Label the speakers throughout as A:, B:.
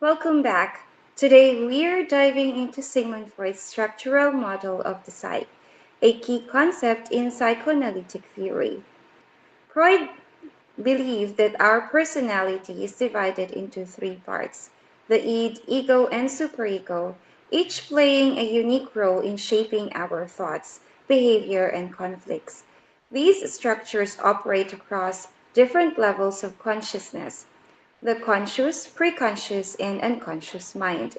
A: Welcome back. Today we're diving into Sigmund Freud's structural model of the psyche, a key concept in psychoanalytic theory. Freud believed that our personality is divided into three parts: the id, ego, and superego, each playing a unique role in shaping our thoughts, behavior, and conflicts. These structures operate across different levels of consciousness: the conscious, preconscious, and unconscious mind.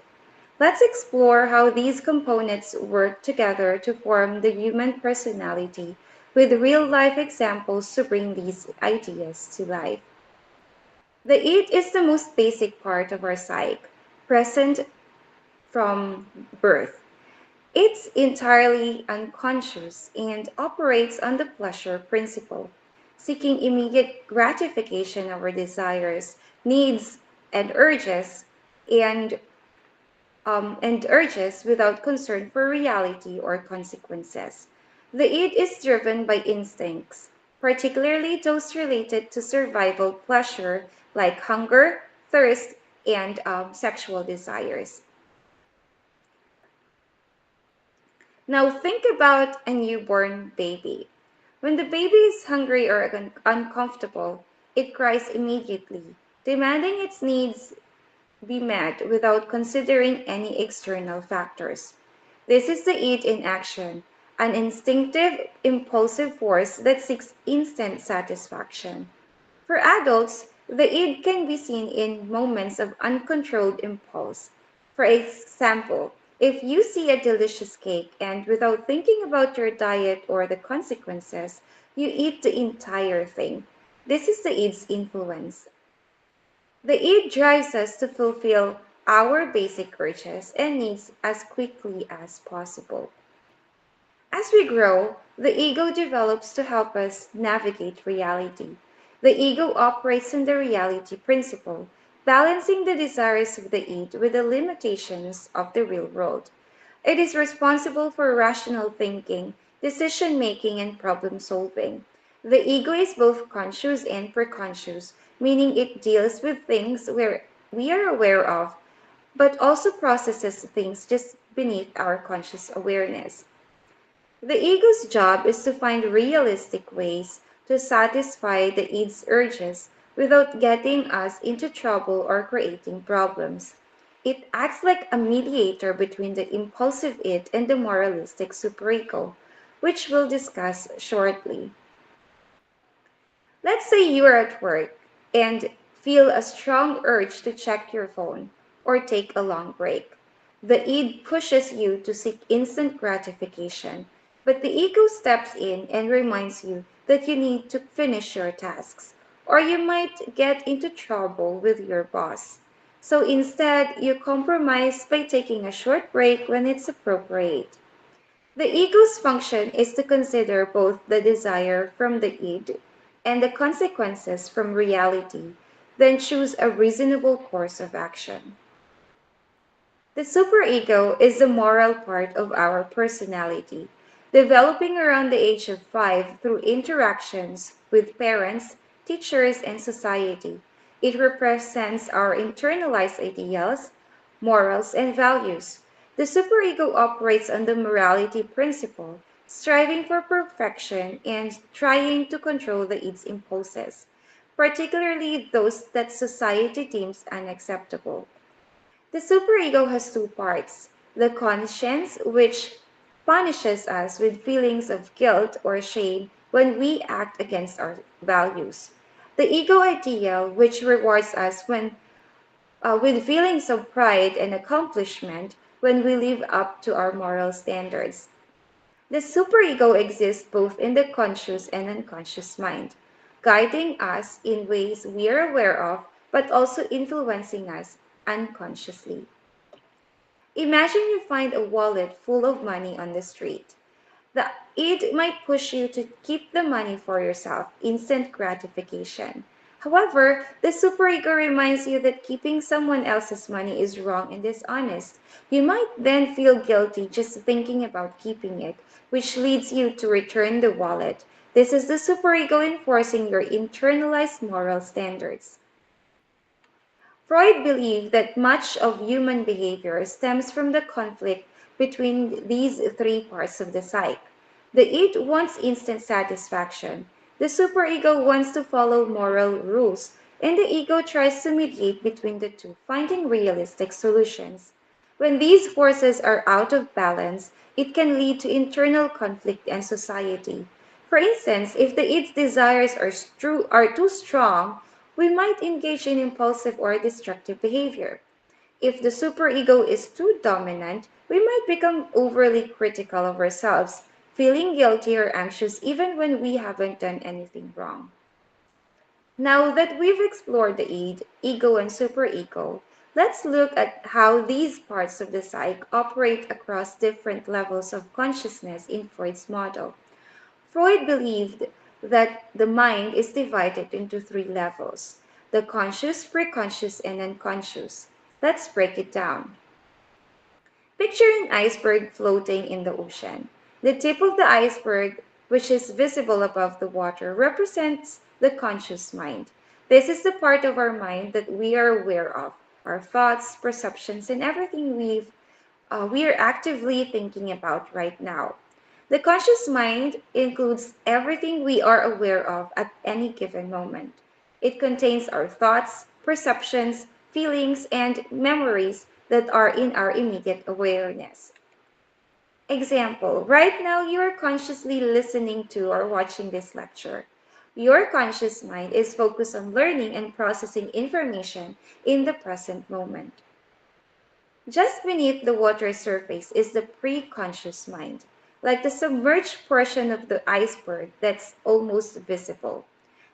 A: Let's explore how these components work together to form the human personality with real life examples to bring these ideas to life. The id is the most basic part of our psyche, present from birth. It's entirely unconscious and operates on the pleasure principle, seeking immediate gratification of our desires, needs, and urges, and urges without concern for reality or consequences. The id is driven by instincts, particularly those related to survival pleasure like hunger, thirst, and sexual desires. Now think about a newborn baby. When the baby is hungry or uncomfortable, it cries immediately, demanding its needs be met without considering any external factors. This is the id in action, an instinctive, impulsive force that seeks instant satisfaction. For adults, the id can be seen in moments of uncontrolled impulse. For example, if you see a delicious cake and without thinking about your diet or the consequences, you eat the entire thing. This is the id's influence. The id drives us to fulfill our basic urges and needs as quickly as possible. As we grow, the ego develops to help us navigate reality. The ego operates on the reality principle, balancing the desires of the id with the limitations of the real world. It is responsible for rational thinking, decision making, and problem solving. The ego is both conscious and preconscious, meaning it deals with things where we are aware of, but also processes things just beneath our conscious awareness. The ego's job is to find realistic ways to satisfy the id's urges without getting us into trouble or creating problems. It acts like a mediator between the impulsive id and the moralistic superego, which we'll discuss shortly. Let's say you are at work and feel a strong urge to check your phone or take a long break. The id pushes you to seek instant gratification, but the ego steps in and reminds you that you need to finish your tasks, or you might get into trouble with your boss. So instead, you compromise by taking a short break when it's appropriate. The ego's function is to consider both the desire from the id and the consequences from reality, then choose a reasonable course of action. The superego is the moral part of our personality, developing around the age of 5 through interactions with parents, teachers, and society. It represents our internalized ideals, morals, and values. The superego operates on the morality principle, striving for perfection and trying to control the its impulses, particularly those that society deems unacceptable. The superego has two parts: the conscience, which punishes us with feelings of guilt or shame when we act against our values. The ego ideal, which rewards us with feelings of pride and accomplishment when we live up to our moral standards. The superego exists both in the conscious and unconscious mind, guiding us in ways we are aware of, but also influencing us unconsciously. Imagine you find a wallet full of money on the street. The id might push you to keep the money for yourself, instant gratification. However, the superego reminds you that keeping someone else's money is wrong and dishonest. You might then feel guilty just thinking about keeping it, which leads you to return the wallet. This is the superego enforcing your internalized moral standards. Freud believed that much of human behavior stems from the conflict between these three parts of the psyche. The id wants instant satisfaction, the superego wants to follow moral rules, and the ego tries to mediate between the two, finding realistic solutions. When these forces are out of balance, it can lead to internal conflict and society. For instance, if the id's desires are too strong, we might engage in impulsive or destructive behavior. If the superego is too dominant, we might become overly critical of ourselves, feeling guilty or anxious even when we haven't done anything wrong. Now that we've explored the id, ego, and superego, let's look at how these parts of the psyche operate across different levels of consciousness in Freud's model. Freud believed that the mind is divided into three levels: the conscious, preconscious, and unconscious. Let's break it down. Picture an iceberg floating in the ocean. The tip of the iceberg, which is visible above the water, represents the conscious mind. This is the part of our mind that we are aware of, our thoughts, perceptions, and everything we are actively thinking about right now. The conscious mind includes everything we are aware of at any given moment. It contains our thoughts, perceptions, feelings, and memories that are in our immediate awareness. Example, right now you are consciously listening to or watching this lecture. Your conscious mind is focused on learning and processing information in the present moment. Just beneath the water surface is the pre-conscious mind, like the submerged portion of the iceberg that's almost visible.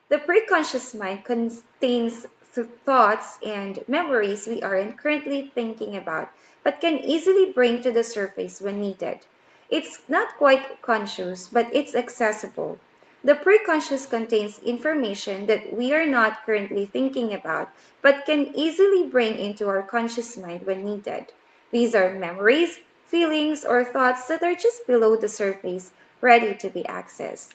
A: The preconscious mind contains thoughts and memories we aren't currently thinking about, but can easily bring to the surface when needed. It's not quite conscious, but it's accessible. The preconscious contains information that we are not currently thinking about, but can easily bring into our conscious mind when needed. These are memories, feelings, or thoughts that are just below the surface, ready to be accessed.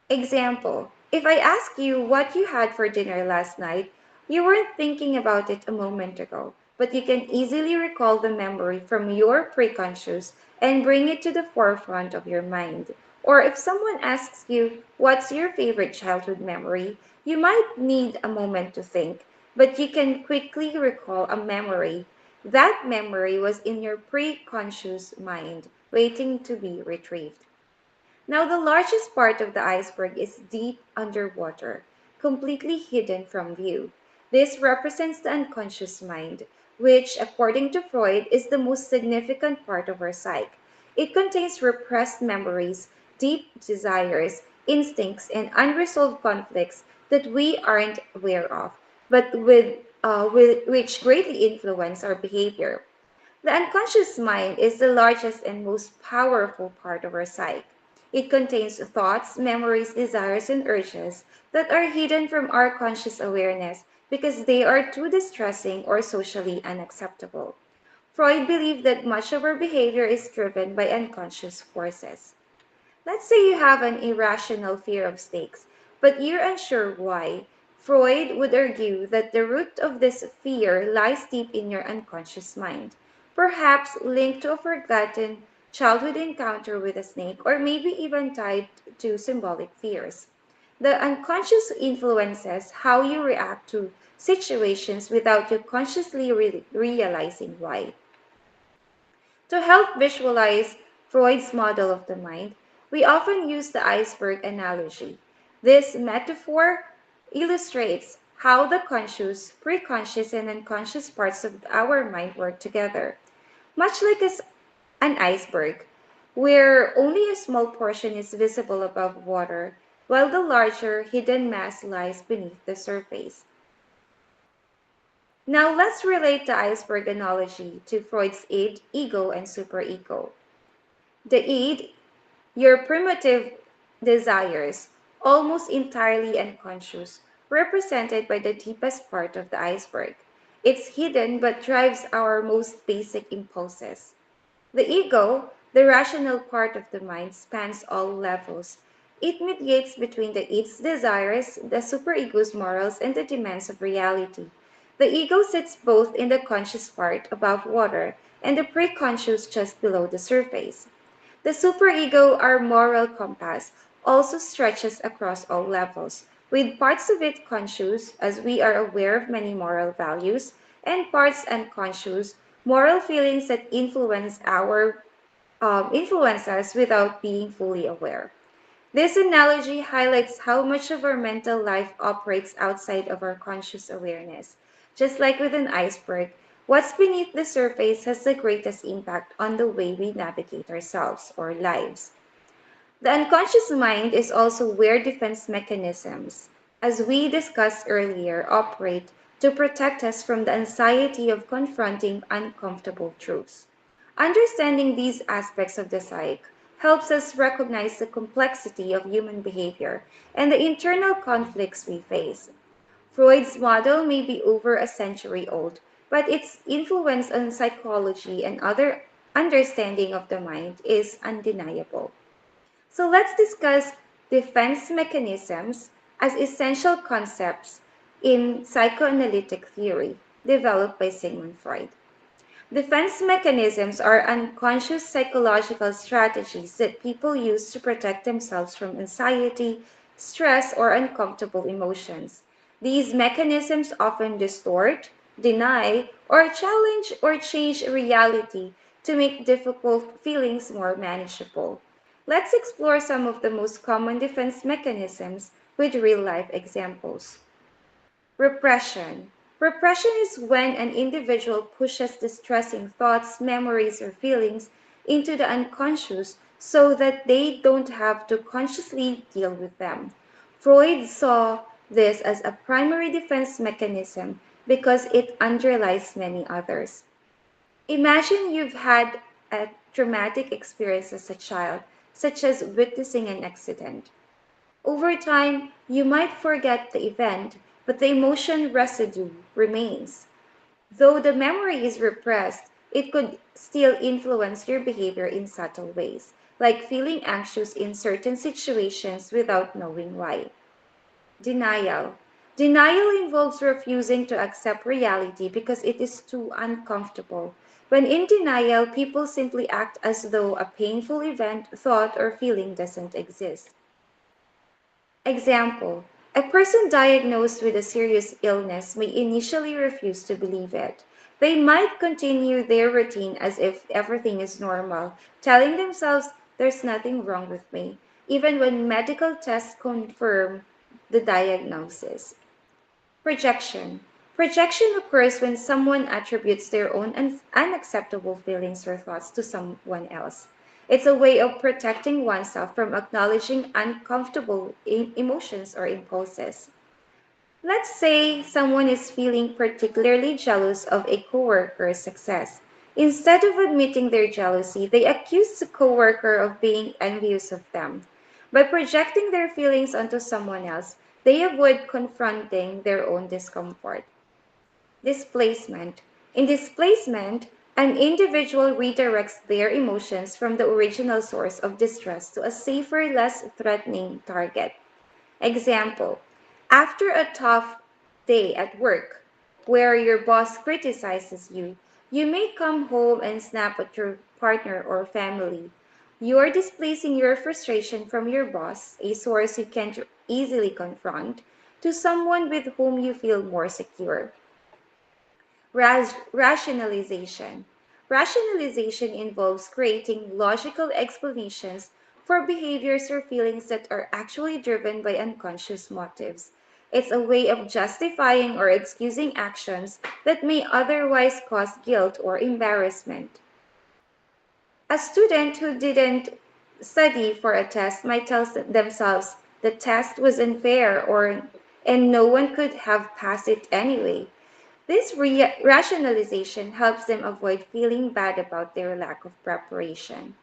A: Example, if I ask you what you had for dinner last night, you weren't thinking about it a moment ago, but you can easily recall the memory from your preconscious and bring it to the forefront of your mind. Or if someone asks you, what's your favorite childhood memory, you might need a moment to think, but you can quickly recall a memory. That memory was in your preconscious mind, waiting to be retrieved. Now, the largest part of the iceberg is deep underwater, completely hidden from view. This represents the unconscious mind, which, according to Freud, is the most significant part of our psyche. It contains repressed memories, deep desires, instincts, and unresolved conflicts that we aren't aware of, but with which greatly influence our behavior. The unconscious mind is the largest and most powerful part of our psyche. It contains thoughts, memories, desires, and urges that are hidden from our conscious awareness because they are too distressing or socially unacceptable. Freud believed that much of our behavior is driven by unconscious forces. Let's say you have an irrational fear of snakes, but you're unsure why. Freud would argue that the root of this fear lies deep in your unconscious mind, perhaps linked to a forgotten childhood encounter with a snake, or maybe even tied to symbolic fears. The unconscious influences how you react to situations without you consciously realizing why. To help visualize Freud's model of the mind, we often use the iceberg analogy. This metaphor illustrates how the conscious, preconscious, and unconscious parts of our mind work together, much like an iceberg, where only a small portion is visible above water, while the larger, hidden mass lies beneath the surface. Now let's relate the iceberg analogy to Freud's id, ego, and superego. The id, your primitive desires, almost entirely unconscious, represented by the deepest part of the iceberg. It's hidden but drives our most basic impulses. The ego, the rational part of the mind, spans all levels. It mediates between the id's desires, the superego's morals, and the demands of reality. The ego sits both in the conscious part above water and the preconscious just below the surface. The superego, our moral compass, also stretches across all levels, with parts of it conscious, as we are aware of many moral values, and parts unconscious, moral feelings that influence us without being fully aware. This analogy highlights how much of our mental life operates outside of our conscious awareness. Just like with an iceberg, what's beneath the surface has the greatest impact on the way we navigate ourselves or lives. The unconscious mind is also where defense mechanisms, as we discussed earlier, operate to protect us from the anxiety of confronting uncomfortable truths. Understanding these aspects of the psyche helps us recognize the complexity of human behavior and the internal conflicts we face. Freud's model may be over a century old, but its influence on psychology and other understanding of the mind is undeniable. So let's discuss defense mechanisms as essential concepts in psychoanalytic theory developed by Sigmund Freud. Defense mechanisms are unconscious psychological strategies that people use to protect themselves from anxiety, stress, or uncomfortable emotions. These mechanisms often distort, deny, or challenge or change reality to make difficult feelings more manageable. Let's explore some of the most common defense mechanisms with real life examples. Repression. Repression is when an individual pushes distressing thoughts, memories, or feelings into the unconscious so that they don't have to consciously deal with them. Freud saw this as a primary defense mechanism because it underlies many others. Imagine you've had a traumatic experience as a child, such as witnessing an accident. Over time, you might forget the event, but the emotion residue remains. Though the memory is repressed, it could still influence your behavior in subtle ways, like feeling anxious in certain situations without knowing why. Denial. Denial involves refusing to accept reality because it is too uncomfortable. When in denial, people simply act as though a painful event, thought, or feeling doesn't exist. Example: a person diagnosed with a serious illness may initially refuse to believe it. They might continue their routine as if everything is normal, telling themselves there's nothing wrong with me, even when medical tests confirm the diagnosis. Projection. Projection occurs when someone attributes their own unacceptable feelings or thoughts to someone else. It's a way of protecting oneself from acknowledging uncomfortable emotions or impulses. Let's say someone is feeling particularly jealous of a coworker's success. Instead of admitting their jealousy, they accuse the coworker of being envious of them. By projecting their feelings onto someone else, they avoid confronting their own discomfort. Displacement. In displacement, an individual redirects their emotions from the original source of distress to a safer, less threatening target. Example: after a tough day at work, where your boss criticizes you, you may come home and snap at your partner or family. You're displacing your frustration from your boss, a source you can't easily confront, to someone with whom you feel more secure. Rationalization. Rationalization involves creating logical explanations for behaviors or feelings that are actually driven by unconscious motives. It's a way of justifying or excusing actions that may otherwise cause guilt or embarrassment. A student who didn't study for a test might tell themselves the test was unfair or and no one could have passed it anyway. This rationalization helps them avoid feeling bad about their lack of preparation.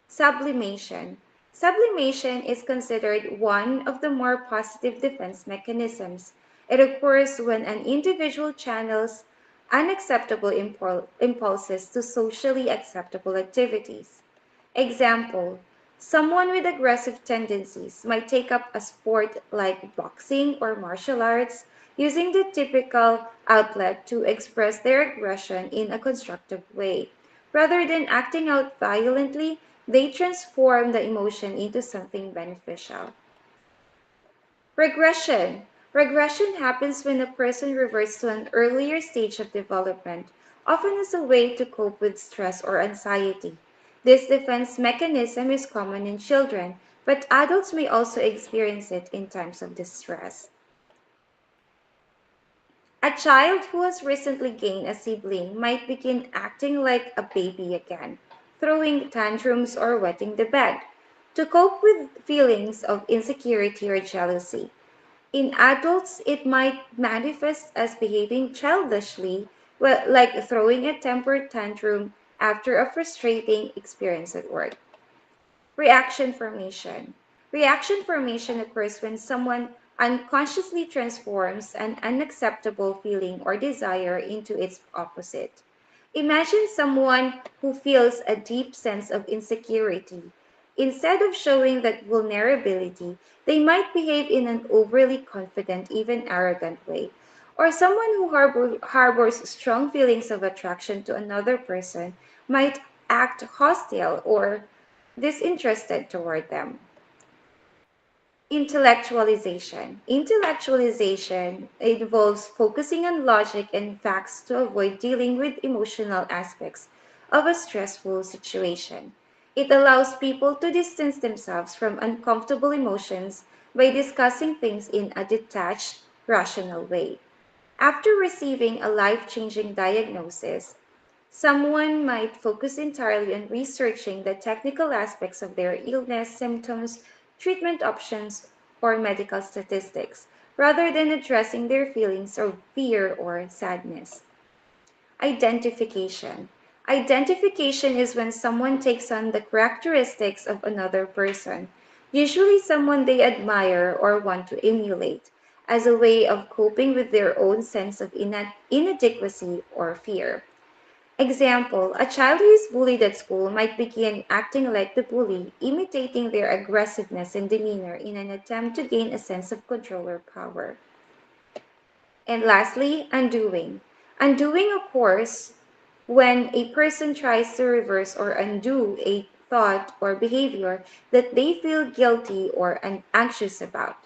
A: Sublimation. Sublimation is considered one of the more positive defense mechanisms. It occurs when an individual channels unacceptable impulses to socially acceptable activities. Example: someone with aggressive tendencies might take up a sport like boxing or martial arts, using the typical outlet to express their aggression in a constructive way. Rather than acting out violently, they transform the emotion into something beneficial. Regression. Regression happens when a person reverts to an earlier stage of development, often as a way to cope with stress or anxiety. This defense mechanism is common in children, but adults may also experience it in times of distress. A child who has recently gained a sibling might begin acting like a baby again, throwing tantrums or wetting the bed, to cope with feelings of insecurity or jealousy. In adults, it might manifest as behaving childishly, well, like throwing a temper tantrum after a frustrating experience at work. Reaction formation. Reaction formation occurs when someone unconsciously transforms an unacceptable feeling or desire into its opposite. Imagine someone who feels a deep sense of insecurity. Instead of showing that vulnerability, they might behave in an overly confident, even arrogant way. Or someone who harbors strong feelings of attraction to another person might act hostile or disinterested toward them. Intellectualization. Intellectualization involves focusing on logic and facts to avoid dealing with emotional aspects of a stressful situation. It allows people to distance themselves from uncomfortable emotions by discussing things in a detached, rational way. After receiving a life changing diagnosis, someone might focus entirely on researching the technical aspects of their illness, symptoms, treatment options, or medical statistics, rather than addressing their feelings of fear or sadness. Identification. Identification is when someone takes on the characteristics of another person, usually someone they admire or want to emulate, as a way of coping with their own sense of inadequacy or fear. Example, a child who is bullied at school might begin acting like the bully, imitating their aggressiveness and demeanor in an attempt to gain a sense of control or power. And lastly, undoing. Undoing occurs when a person tries to reverse or undo a thought or behavior that they feel guilty or anxious about.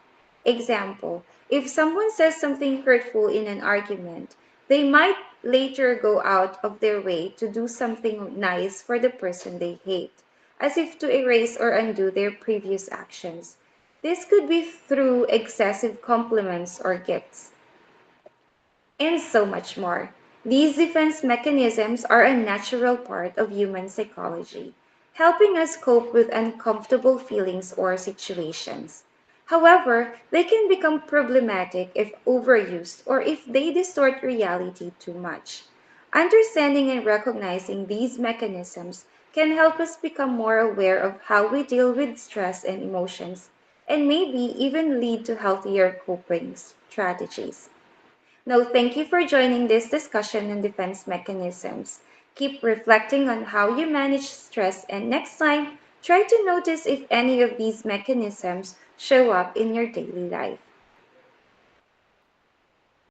A: Example, if someone says something hurtful in an argument, they might later go out of their way to do something nice for the person they hate, as if to erase or undo their previous actions. This could be through excessive compliments or gifts and so much more. These defense mechanisms are a natural part of human psychology, helping us cope with uncomfortable feelings or situations. However, they can become problematic if overused or if they distort reality too much. Understanding and recognizing these mechanisms can help us become more aware of how we deal with stress and emotions, and maybe even lead to healthier coping strategies. Now, thank you for joining this discussion on defense mechanisms. Keep reflecting on how you manage stress, and next time, try to notice if any of these mechanisms show up in your daily life.